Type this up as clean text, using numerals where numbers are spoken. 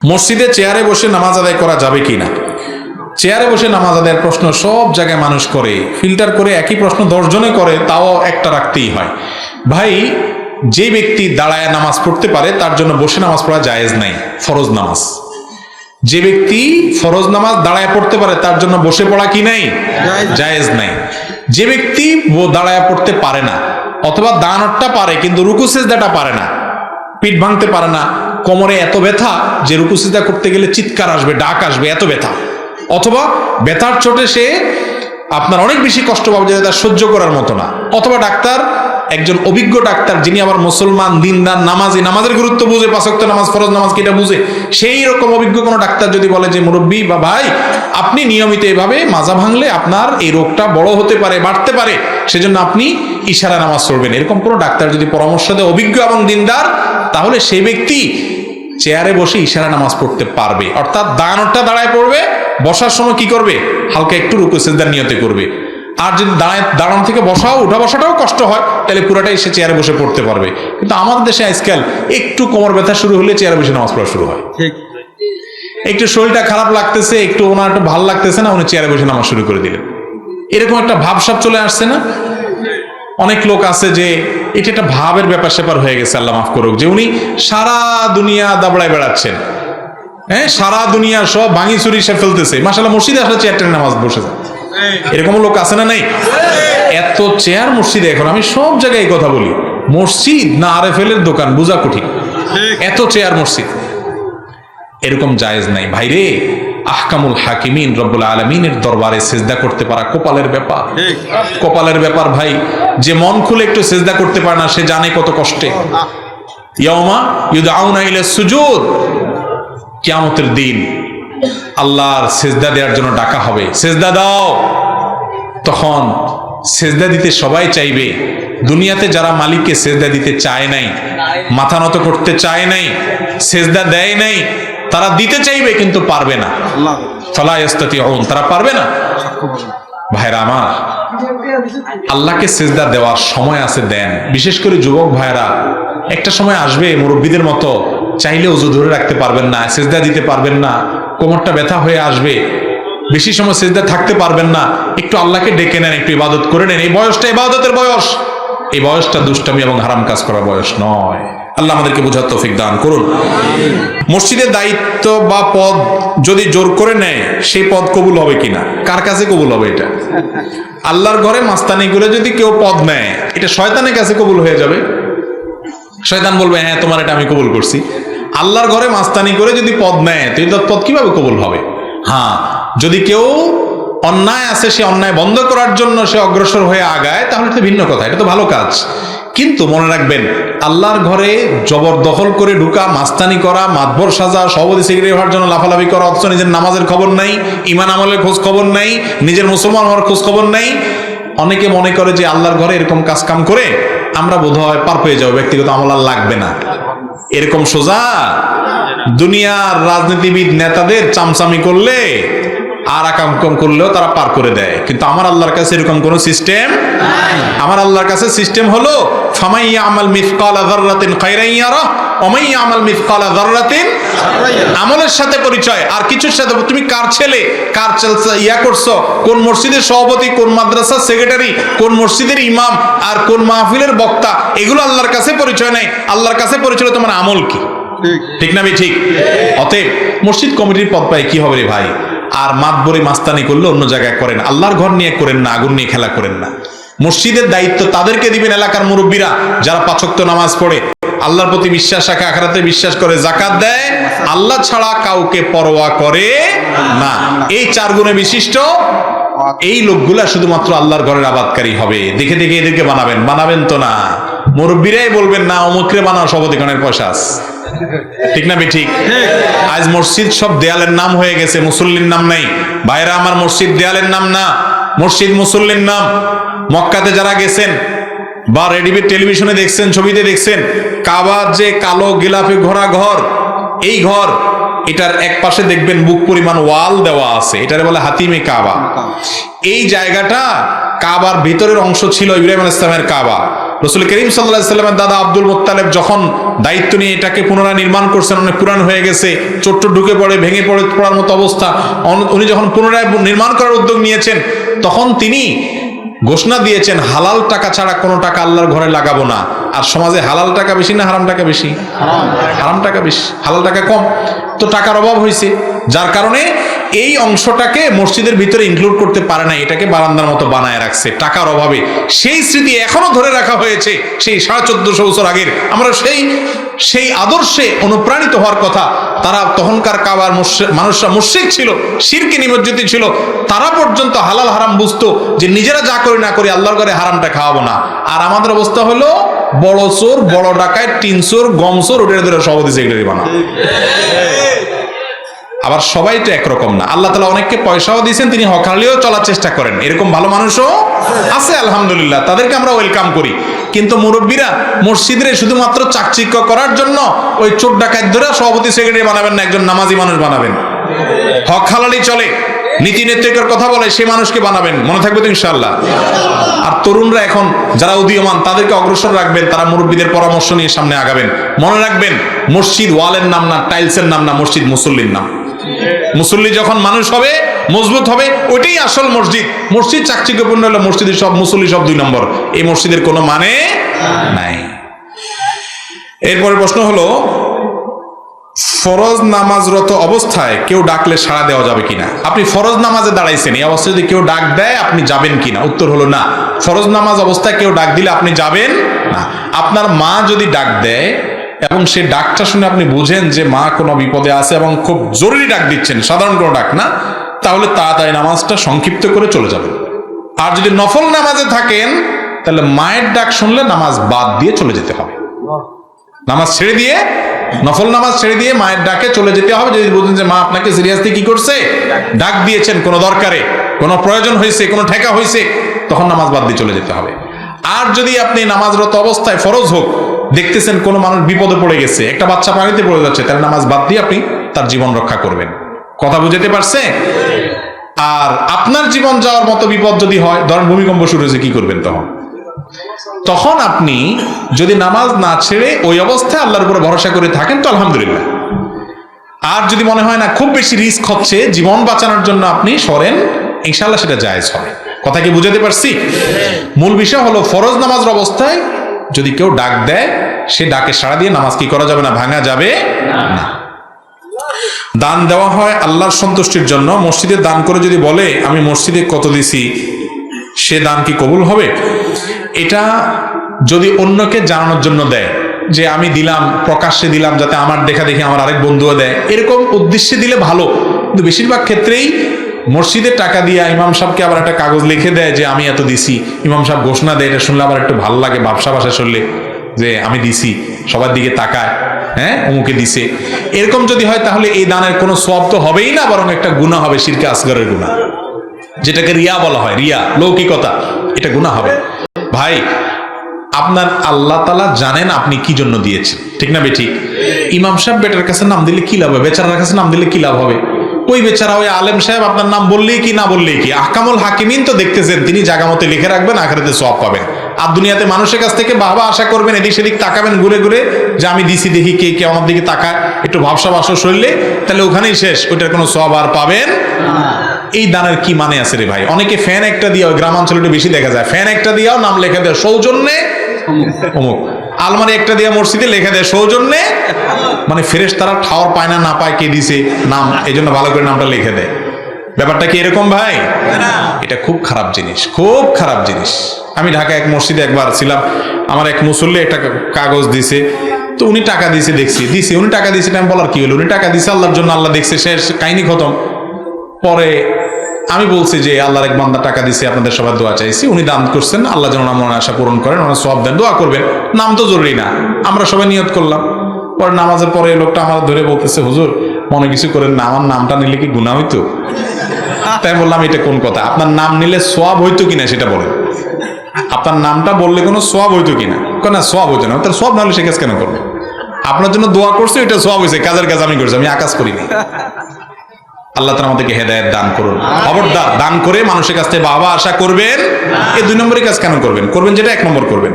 মসজিদে চেয়ারে বসে নামাজ আদায় করা যাবে কিনা? চেয়ারে বসে নামাজ আদায়ের প্রশ্ন সব জায়গায় মানুষ করে, ফিল্টার করে একই প্রশ্ন 10 জনে করে, তাও একটা রাখতেই হয়। ভাই, যে ব্যক্তি দাঁড়ায় নামাজ পড়তে পারে তার জন্য বসে নামাজ পড়া জায়েজ নাই, ফরজ নামাজ। যে ব্যক্তি ফরজ নামাজ দাঁড়ায় পড়তে পারে তার জন্য বসে পড়া কি নাই? জায়েজ নাই। যে ব্যক্তি দাঁড়ায় পড়তে পারে না, অথবা দাঁড়ানোটা পারে কিন্তু রুকু সিজদাটা পারে না, পিঠ ভাঙতে পারে না, কোমরে এত ব্যথা যে রুকু সিজদা করতে গেলে চিৎকার আসবে, ডাক আসবে, এত ব্যথা, অথবা ব্যথার চোটে সে আপনার অনেক বেশি কষ্ট পাবে যেটা তার সহ্য করার মতো না, অথবা ডাক্তার, একজন অভিজ্ঞ ডাক্তার যিনি আবার মুসলমান, দিনদার, নামাজি, নামাজের গুরুত্ব বুঝে, 5 ওয়াক্ত নামাজ, ফরজ নামাজ কিটা বুঝে, সেই রকম অভিজ্ঞ কোনো ডাক্তার যদি বলে যে মুরব্বী বা ভাই, আপনি নিয়মিত এভাবে মাজা ভাঙলে আপনার এই রোগটা বড় হতে পারে, বাড়তে পারে, সেজন্য আপনি ইশারা নামাজ পড়বেন, এরকম কোনো ডাক্তার যদি পরামর্শ দেয় অভিজ্ঞ এবং দিনদার, তাহলে সেই ব্যক্তি চেয়ারে বসে ইশারা নামাজ পড়তে পারবে। অর্থাৎ দাঁড়ানোটা দাঁড়ায় পড়বে, বসার সময় কি করবে? হালকা একটু রুকু সিজদার নিয়তে করবে। আর যদি দাঁড়ানো থেকে বসাও, উঠা বসাটাও কষ্ট হয়, তাহলে পুরোটাই সে চেয়ারে বসে পড়তে পারবে। কিন্তু আমাদের দেশে আজকাল একটু কোমর ব্যথা শুরু হলে চেয়ারে বসে নামাজ পড়া শুরু হয়। একটু শরীরটা খারাপ লাগতেছে, একটু ওনার একটু ভালো লাগতেছে না, উনি চেয়ারে বসে নামাজ শুরু করে দিলেন। এরকম একটা ভাবসাব চলে আসছে না? অনেক লোক আছে যে এটা একটা ভাবের ব্যাপার স্যাপার হয়ে গেছে, আল্লাহ মাফ করুক, যে উনি সারা দুনিয়া দাবড়ায় বেড়াচ্ছেন, হ্যাঁ, সারা দুনিয়া সব ভাঙি চুরি সে ফেলতেছে, মাশাআল্লাহ মসজিদে আসলে চেয়ার টেনে নামাজ বসে যায়। এরকম লোক আছে না? নাই? এত চেয়ার মসজিদে, এখন আমি সব জায়গায় এই কথা বলি, মসজিদ না আরএফএল এর দোকান বুঝা কঠিন, এত চেয়ার মসজিদ। এরকম জায়েজ নাই ভাইরে। আহকামুল হাকিমিন রব্বুল আলামিনের দরবারে সিজদা করতে পারা কপালের ব্যাপার, কপালের ব্যাপার ভাই। যে মন খুলে একটু সিজদা করতে পারে না, সে জানে কত কষ্টে। ইয়াউমা ইউদআউনা ইলা সুজুদ, কিয়ামতের দিন আল্লাহর সিজদা দেওয়ার জন্য ডাকা হবে, সিজদা দাও। তখন সিজদা দিতে সবাই চাইবে। দুনিয়াতে যারা মালিককে সিজদা দিতে চায় নাই, মাথা নত করতে চায় নাই, সিজদা দেয় নাই, তারা দিতে চাইবে কিন্তু পারবে না। ফালা ইস্তাতিউন, তারা পারবে না। ভাইরা আমার, আল্লাহকে সিজদা দেওয়ার সময় আছে, দেন। বিশেষ করে যুবক ভাইরা, একটা সময় আসবে মুরব্বীদের মতো চাইলে ওযু ধরে রাখতে পারবেন না, সিজদা দিতে পারবেন না, কোমরটা ব্যথা হয়ে আসবে, বেশি সময় সিজদা থাকতে পারবেন না। একটু আল্লাহকে ডেকে নেন, একটু ইবাদত করে নেন। এই বয়সটা ইবাদতের বয়স, এই বয়সটা দুষ্টামি এবং হারাম কাজ করার বয়স নয়। আল্লাহ আমাদেরকে বোঝার তৌফিক দান করুন। মসজিদের দায়িত্ব বা পদ যদি জোর করে নেয়, সেই পদ কবুল হবে কিনা? কার কাছে কবুল হবে এটা? আল্লাহর ঘরে মাস্তানি করে যদি কেউ পদ নেয়, এটা শয়তানের কাছে কবুল হয়ে যাবে। শয়তান বলবে হ্যাঁ তোমার এটা আমি কবুল করছি। আল্লাহর ঘরে মাস্তানি করে যদি পদ নেয়, তো এই পদ কিভাবে কবুল হবে? হ্যাঁ, যদি কেউ অন্যায় আছে, সে অন্যায় বন্ধ করার জন্য সে অগ্রসর হয়ে আগায়, তাহলে তো ভিন্ন কথা, এটা তো ভালো কাজ। কিন্তু মনে রাখবেন, আল্লাহর ঘরে জবরদখল করে ঢুকা, মাস্তানি করা, মাতবর সাজা, সভাপতি সেক্রেটারি হওয়ার জন্য লাফালাফি করা, অথচ নিজের নামাজের খবর নাই, ইমান আমলের খোঁজ খবর নাই, নিজের মুসলমান হওয়ার খোঁজ খবর নাই। অনেকে মনে করে যে আল্লাহর ঘরে এরকম কাজ কাম করে আমরা বোধহয় পার পেয়ে যাবো, ব্যক্তিগত আমল আর লাগবে না। এরকম সোজা দুনিয়ার রাজনীতিবিদ নেতাদের চামচামি করলে আর আকাম কম করলেও তারা পার করে দেয়, কিন্তু আমার আল্লাহর কাছে এরকম কোন সিস্টেম। আমার আল্লাহর কাছে সিস্টেম হলো ফামাই ইয়ামাল মিসকালা যাররাতিন খায়রান ইয়ারা ওয়া মান ইয়ামাল মিসকালা যাররাতিন, আমলের সাথে পরিচয়, আর কিছুর সাথে। তুমি কার ছেলে, কার ইয়া করছো, কোন মসজিদের সভাপতি, কোন মাদ্রাসার সেক্রেটারি, কোন মসজিদের ইমাম, আর কোন মাহফিলের বক্তা, এগুলো আল্লাহর কাছে পরিচয় নাই। আল্লাহর কাছে পরিচয় তোমার আমল কি, ঠিক না? ঠিক। অতএব মসজিদ কমিটির পদ পায় কি হবে রে ভাই? আর মাতবরি মাস্তানি করলে অন্য জায়গায় করেন, আল্লাহর ঘর নিয়ে করেন না, আগুন নিয়ে খেলা করেন না। মসজিদের দায়িত্ব তাদেরকে দিবেন, এলাকার মুরব্বীরা যারা 5 ওয়াক্ত নামাজ পড়ে, আল্লাহর প্রতি বিশ্বাস রাখে, আখিরাতে বিশ্বাস করে, যাকাত দেয়, আল্লাহ ছাড়া কাউকে পরোয়া করে না। এই 4 গুণে বিশিষ্ট এই লোকগুলা শুধুমাত্র আল্লাহর ঘরের আবাদকারী হবে। দেখে দেখে এদেরকে বানাবেন তো না। মুরব্বীরাই বলবেন না অমুকরে বানাও, সভাপতিগণের পয়সা আছে, ঠিক না? ঠিক। আজ মসজিদ সব দেয়ালের নাম হয়ে গেছে, মুসল্লির নাম নাই। ভাইরা আমার, মসজিদ দেয়ালের নাম না, মসজিদ মুসল্লির নাম। মক্কাতে যারা গেছেন বা রেডিমেড টেলিভিশনে দেখছেন, ছবিতে দেখছেন, কাবার যে কালো গিলাফে ঘোরা ঘর, এই ঘর, এটার এক পাশে দেখবেন বুক পরিমাণ ওয়াল দেওয়া আছে, এটারে বলে হাতিমে কাবা। এই জায়গাটা কাবার ভিতরের অংশ ছিল ইব্রাহিম আলাইহিস সালামের কাবা। রাসূল করিম সাল্লাল্লাহু আলাইহি সাল্লামের দাদা আব্দুল মুত্তালিব যখন দায়িত্ব নিয়ে এটাকে পুনরায় নির্মাণ করছেন, অনেক পুরান হয়ে গেছে, চোট্ট ঢুকে পড়ে ভেঙে পড়ার মতো অবস্থা, উনি যখন পুনরায় নির্মাণ করার উদ্যোগ নিয়েছেন, তখন তিনি ঘোষণা দিয়েছেন হালাল টাকা ছাড়া কোনো টাকা আল্লাহর ঘরে লাগাবো না। আর সমাজে হালাল টাকা বেশি না হারাম টাকা বেশি? হারাম টাকা বেশি, হালাল টাকা কম। তো টাকার অভাব হয়েছে, যার কারণে এই অংশটাকে মসজিদের ভিতরে ইনক্লুড করতে পারে না, এটাকে বারান্দার মতো বানায় রাখছে টাকার অভাবে। সেই স্মৃতি এখনো ধরে রাখা হয়েছে, সেই 1450 বছর আগের। আমরা সেই আদর্শে অনুপ্রাণিত হওয়ার কথা। তারা তখনকার কাবার মানুষরা মুশরিক ছিল, শিরকে নিমজ্জিত ছিল, তারা পর্যন্ত হালাল হারাম বুঝতো যে নিজেরা যা করি না করি আল্লাহর ঘরে হারামটা খাওয়াবো না। আর আমাদের অবস্থা হলো বড় চোর, বড় ডাকায়, টিন চোর, গম চোর, ওটার ধরে সভাপতি সেক্রেটারি বানা। আবার সবাই তো একরকম না। আল্লাহ তাআলা অনেককে পয়সাও দিয়েছেন, তিনি হক হালালেও চলার চেষ্টা করেন, এরকম ভালো মানুষও আছে আলহামদুলিল্লাহ, তাদেরকে আমরা ওয়েলকাম করি। কিন্তু মুরব্বীরা মসজিদে শুধুমাত্র চাকচিক্য করার জন্য ওই চোর ডাকাত ধরে সভাপতি সেক্রেটারি বানাবেন না, একজন নামাজি মানুষ বানাবেন। হক হালালি চলে, নীতি নৈতিকের কথা বলে সে মানুষকে বানাবেন, মনে থাকবে তো ইনশাআল্লাহ। আর তরুণরা এখন যারা উদীয়মান তাদেরকে অগ্রসর রাখবেন, তারা মুরব্বীদের পরামর্শ নিয়ে সামনে আগাবেন। মনে রাখবেন মসজিদ ওয়ালের নাম না, টাইলসের নাম না, মসজিদ মুসল্লির নাম। মুসল্লি যখন মানুষ হবে, মজবুত হবে, ওইটাই আসল মসজিদ। মসজিদ চাকচিক্যপূর্ণ হলে মসজিদের সব মুসল্লি সব 2 নম্বর, এই মসজিদের কোনো মানে নাই। এরপরে প্রশ্ন হলো ফরজ নামাজরত অবস্থায় কেউ ডাকলে সাড়া দেওয়া যাবে কিনা? আপনি ফরজ নামাজে দাঁড়াইছেন, এই অবস্থায় যদি কেউ ডাক দেয় আপনি যাবেন কিনা? উত্তর হলো না। ফরজ নামাজ অবস্থায় কেউ ডাক দিলে আপনি যাবেন না। আপনার মা যদি ডাক দেয় এবং সে ডাকটা শুনে আপনি বুঝেন যে মা কোনো বিপদে আছে এবং খুব জরুরি ডাক দিচ্ছেন, সাধারণ কোনো ডাক না, তাহলে তাড়াতাড়ি নামাজটা সংক্ষিপ্ত করে চলে যাবেন। আর যদি নফল নামাজে থাকেন তাহলে মায়ের ডাক শুনলে নামাজ বাদ দিয়ে চলে যেতে হবে। নামাজ ছেড়ে দিয়ে, নফল নামাজ ছেড়ে দিয়ে মায়ের ডাকে চলে যেতে হবে। যদি বুঝেন যে মা আপনাকে সিরিয়াসলি কি করছে, ডাক দিয়েছেন কোনো দরকারে, কোনো প্রয়োজন হয়েছে, কোনো ঠেকা হয়েছে, তখন নামাজ বাদ দিয়ে চলে যেতে হবে। আর যদি আপনি নামাজরত অবস্থায় ফরজ হোক দেখতেছেন কোনো মানুষ বিপদে পড়ে গেছে, একটা বাচ্চা পানিতে পড়ে যাচ্ছে, তাহলে নামাজ বাদ দিয়ে আপনি তার জীবন রক্ষা করবেন। কথা বুঝতে পারছে? আর আপনার জীবন যাওয়ার মতো বিপদ যদি হয়, ধরেন ভূমিকম্প শুরু হয়েছে, কি করবেন তখন আপনি যদি নামাজ না ছেড়ে ওই অবস্থায় আল্লাহর উপরে ভরসা করে থাকেন তো আলহামদুলিল্লাহ। আর যদি মনে হয় না খুব বেশি রিস্ক হচ্ছে, জীবন বাঁচানোর জন্য আপনি সরেন, ইনশাআল্লাহ সেটা জায়েজ হবে। কথা কি বুঝাতে পারছি? মূল বিষয় হলো ফরজ নামাজের অবস্থায় যদি কেউ ডাক দেয়, সে ডাকে সাড়া দিয়ে নামাজ কি করা যাবে না, ভাঙা যাবে না। দান দেওয়া হয় আল্লাহর সন্তুষ্টির জন্য। মসজিদে দান করে যদি বলে আমি মসজিদে কত দিছি, সে দান কি কবুল হবে? এটা যদি অন্যকে জানানোর জন্য দেয় যে আমি দিলাম, প্রকাশ্যে দিলাম যাতে আমার দেখা দেখি আমার আরেক বন্ধুও দেয়, এরকম উদ্দেশ্যে দিলে ভালো। কিন্তু বেশিরভাগ ক্ষেত্রেই মসজিদের টাকা দিয়ে ইমাম সাহেবকে আবার একটা কাগজ লিখে দেয় যে আমি এত দিছি, ইমাম সাহেব ঘোষণা দেয়, এটা শুনলে আবার একটু ভালো লাগে, ব্যবসা বাসা শুনলে যে আমি দিছি, সবার দিকে তাকায়, হ্যাঁ অমুকে দিছে। এরকম যদি হয় তাহলে এই দানের কোনো সওয়াব তো হবেই না, বরং একটা গুনাহ হবে, শিরকে আসগরের গুনাহ, যেটাকে রিয়া বলা হয়। রিয়া, লৌকিকতা, এটা গুনাহ হবে। ভাই, আপনার আল্লাহ তাআলা জানেন আপনি কি জন্য দিয়েছেন, ঠিক না বেঠিক? ইমাম সাহেব বেটার কাছে নাম দিলে কি লাভ হবে? বেচারার কাছে নাম দিলে কি লাভ হবে? ওই বেচারা ওই আলেম সাহেব আপনার নাম বললেই কি না বললেই কি, আহকামুল হাকিমিন তো দেখতেছেন, তিনি জায়গা মতো লিখে রাখবেন, আখিরাতে সওয়াব পাবেন। আর দুনিয়াতে মানুষের কাছ থেকে বাহবা আশা করবেন, এদিক সেদিক তাকাবেন ঘুরে ঘুরে যে আমি দিছি, দেখি কে কে আমার দিকে তাকায়, একটু ভাবসা বাসা শরীরে, তাহলে ওখানেই শেষ, ওইটার কোনো সওয়াব আর পাবেন না। এই দানের কি মানে আছে রে ভাই? অনেকে ফ্যান একটা দিয়েও, গ্রামাঞ্চলে একটু বেশি দেখা যায়, ফ্যান একটা দিয়েও নাম লেখা দেয় সৌজন্যে অমুক, আলমারি একটা দিয়ে মসজিদে লেখা দেয় সৌজন্যে, মানে ফেরেশতারা ঠাওর পায় না, না পায় কে দিছে নাম, এই জন্য ভালো করে নামটা লিখে দেয়। ব্যাপারটা কি এরকম ভাই? এটা খুব খারাপ জিনিস, খুব খারাপ জিনিস। আমি ঢাকা এক মসজিদে একবার ছিলাম, আমার এক মুসল্লি একটা কাগজ দিছে, তো উনি টাকা দিছে, দেখছি দিছে, উনি টাকা দিছে, আমি বলার কি হলো, উনি টাকা দিছে আল্লাহর জন্য, আল্লাহ দেখছে, শেষ কাহিনী খতম। পরে আমি বলছি যে আল্লাহর এক বান্দা টাকা দিছে, আপনাদের সবার দোয়া চাইছি, উনি দান করছেন, আল্লাহ যেন আমার আশা পূরণ করেন, ওনার সওয়াব দেন, দোয়া করবেন, নাম তো জরুরি না। আমরা সবাই নিয়ত করলাম। পরে নামাজের পরে লোকটা আমার ধরে বলতেছে, হুজুর মনে কিছু করেন না, আমার নামটা নিলে কি গুনাহ হইতো? তাই বললাম এটা কোন কথা, আপনার নাম নিলে সওয়াব হইতো কিনা সেটা বলেন, আপনার নামটা বললে কোনো সওয়াব হইতো কিনা? না, সওয়াব হইতো না। তার সওয়াব না হলে সে কাজ কেন করবে? আপনার জন্য দোয়া করছে, এটা সওয়াব হয়েছে, কাজের কাজ আমি করছি, আমি আকাজ করিনি। আল্লাহ তাআলা আমাদেরকে হেদায়েত দান করুন। খবরদার দান করে মানুষের কাছ থেকে বাবা আশা করবেন, এই 2 নম্বরের কাজ কেন করবেন? করবেন যেটা 1 নম্বর করবেন।